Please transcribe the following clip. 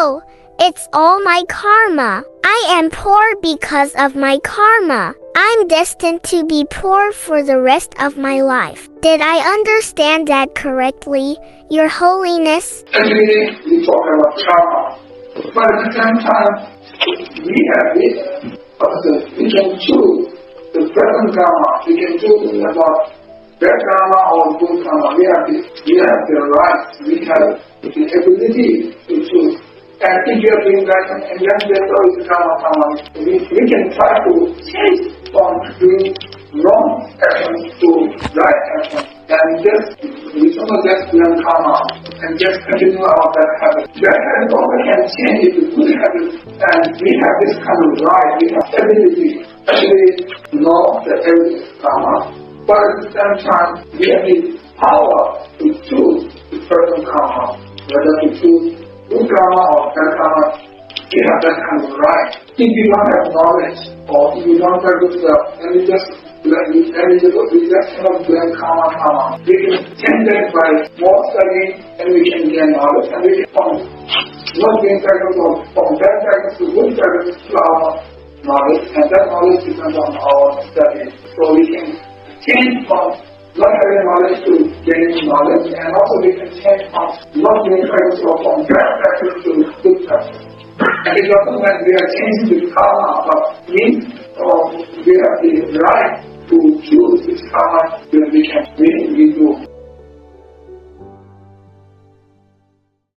Oh, it's all my karma. I am poor because of my karma. I'm destined to be poor for the rest of my life. Did I understand that correctly, Your Holiness? Actually, we talk about karma, but at the same time, we have this. We can choose the present karma. We can choose about bad karma or good karma. We have the right. We have the ability to choose. And if you are doing right, and then there's always karma. We can try to change from doing wrong actions to right actions. And we just learn karma and just continue our bad habits. Bad habits also can change into good habits, and we have this kind of right, we have ability, actually know that everything is karma. But at the same time, we have the power to choose the certain karma, whether to choose good karma or bad karma. We have that kind of right. If you don't have knowledge, or if you don't have good stuff, then we just cannot learn karma. We can change that by more studying, and we can gain knowledge, and we can not being cycles from bad cycles to good cycles to our knowledge, and that knowledge depends on our study. So we can change from not having knowledge to gaining knowledge, and also we can change from not being cycles from bad cycles to good cycles. And it doesn't mean we are changing the karma, but means we have the right to choose which karma that we do.